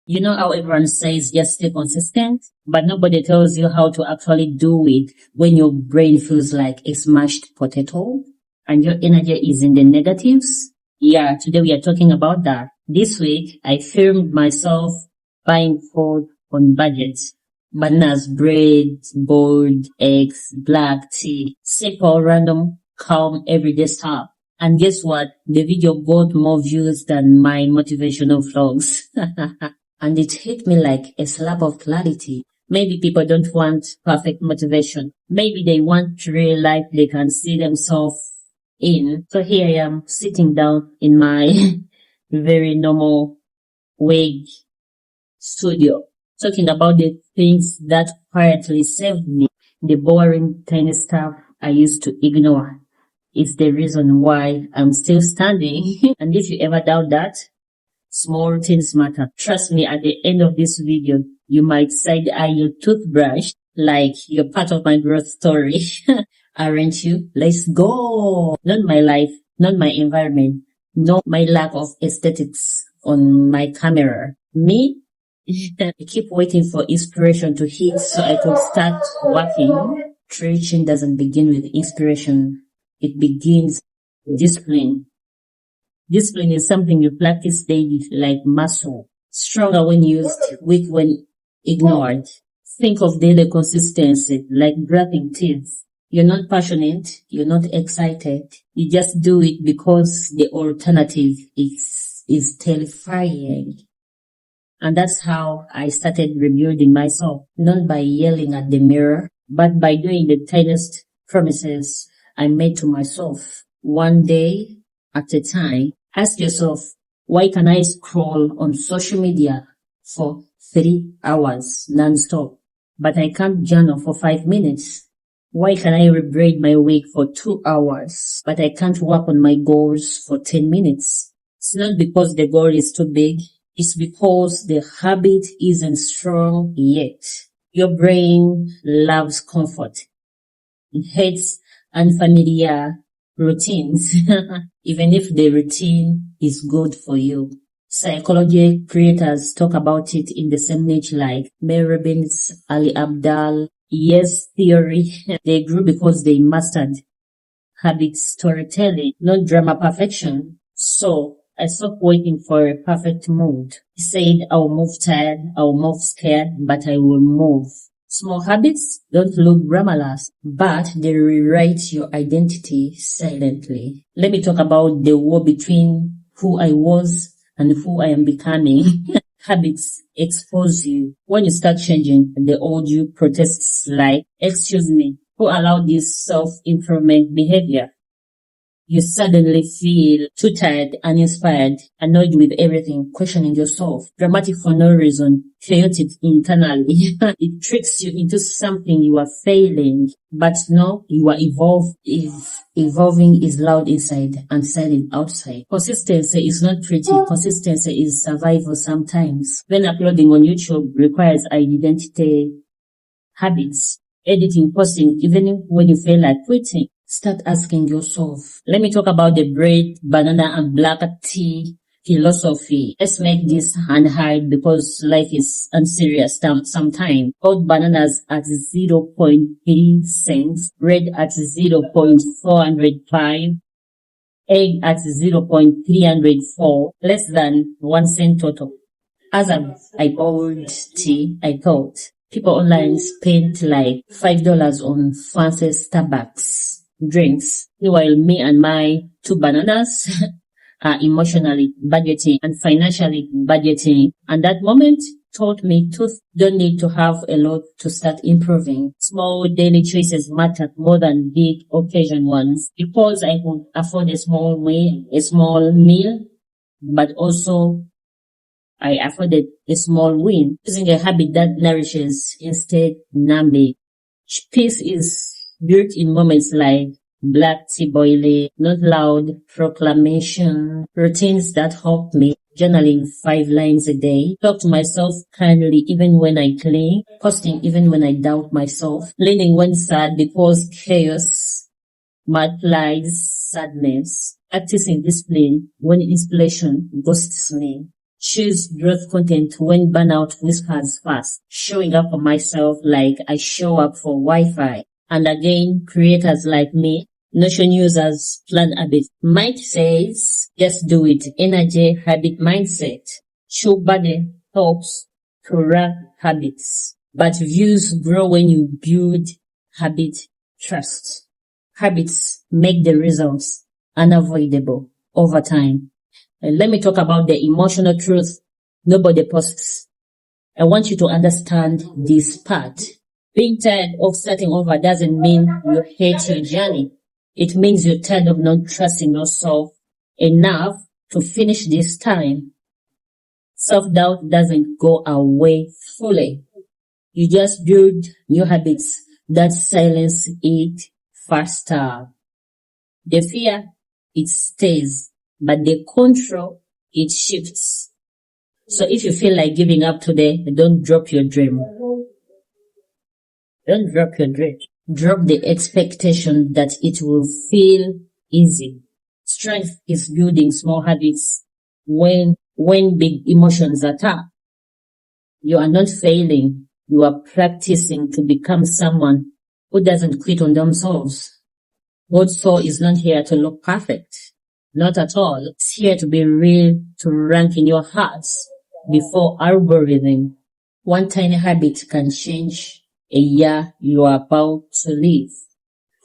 You know how everyone says just stay consistent, but nobody tells you how to actually do it when your brain feels like a smashed potato and your energy is in the negatives. Yeah, today we are talking about that. This week, I filmed myself buying food on budget. Bananas, bread, boiled eggs, black tea, simple, random, calm, everyday stuff. And guess what? The video got more views than my motivational vlogs. And it hit me like a slap of clarity. Maybe people don't want perfect motivation. Maybe they want real life they can see themselves in. So here I am sitting down in my very normal wig studio, talking about the things that quietly saved me. The boring tiny stuff I used to ignore is the reason why I'm still standing. And if you ever doubt that, small things matter. Trust me, at the end of this video, you might side eye your toothbrush like you're part of my growth story. Aren't you? Let's go. Not my life, not my environment, not my lack of aesthetics on my camera. Me, I keep waiting for inspiration to hit so I could start working. Preaching doesn't begin with inspiration. It begins with discipline. Discipline is something you practice daily like muscle. Stronger when used, weak when ignored. Think of daily consistency like brushing teeth. You're not passionate, you're not excited. You just do it because the alternative is terrifying. And that's how I started rebuilding myself. Not by yelling at the mirror, but by doing the tiniest promises I made to myself. One day at a time. Ask yourself, why can I scroll on social media for 3 hours non-stop, but I can't journal for 5 minutes? Why can I rebraid my wig for 2 hours, but I can't work on my goals for 10 minutes? It's not because the goal is too big. It's because the habit isn't strong yet. Your brain loves comfort. It hates unfamiliar routines, even if the routine is good for you. Psychology creators talk about it in the same niche like Mel Robbins, Ali Abdal, Yes Theory. They grew because they mastered habit storytelling, not drama perfection. So I stopped waiting for a perfect mood. He said, I'll move tired, I'll move scared, but I will move. Small habits don't look glamorous, but they rewrite your identity silently. Let me talk about the war between who I was and who I am becoming. Habits expose you. When you start changing, the old you protests like, excuse me, who allowed this self-improvement behavior? You suddenly feel too tired, uninspired, annoyed with everything, questioning yourself, dramatic for no reason, chaotic internally. It tricks you into something you are failing, but no, you are evolving is loud inside and silent outside. Consistency is not pretty. Consistency is survival sometimes. When uploading on YouTube requires identity habits, editing, posting, even when you feel like quitting. Start asking yourself. Let me talk about the bread, banana, and black tea philosophy. Let's make this hand-hide because life is unserious sometimes. Old bananas at 0.3 cents, bread at 0.405, egg at 0.304, less than 1 cent total. As I boiled tea, I thought people online spent like $5 on fancy Starbucks drinks, while me and my 2 bananas are emotionally budgeting and financially budgeting. And that moment taught me tooth don't need to have a lot to start improving. Small daily choices matter more than big occasion ones, because I could afford a small meal, but also I afforded a small win, choosing a habit that nourishes instead numbing. Peace is built in moments like black tea boiling, not loud proclamation, routines that help me, journaling 5 lines a day, talk to myself kindly even when I cling, posting even when I doubt myself, leaning when sad because chaos multiplies sadness, practicing discipline when inspiration ghosts me, Choose growth content when burnout whispers fast. Showing up for myself like I show up for Wi-Fi. And again, creators like me, Notion users, plan habit. Might says, just do it. Energy, habit, mindset. Show body helps to rank habits. But views grow when you build habit trust. Habits make the results unavoidable over time. And let me talk about the emotional truth nobody posts. I want you to understand this part. Being tired of starting over doesn't mean you hate your journey. It means you're tired of not trusting yourself enough to finish this time. Self-doubt doesn't go away fully. You just build new habits that silence it faster. The fear, it stays, but the control, it shifts. So if you feel like giving up today, don't drop your dream. Don't drop your dream. Drop the expectation that it will feel easy. Strength is building small habits when big emotions attack. You are not failing. You are practicing to become someone who doesn't quit on themselves. GoldSoul is not here to look perfect. Not at all. It's here to be real, to rank in your hearts before algorithm. One tiny habit can change a year you are about to live.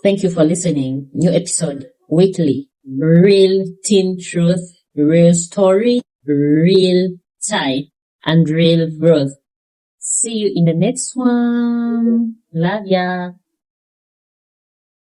Thank you for listening. New episode weekly. Real teen truth, real story, real time, and real growth. See you in the next one. Love ya.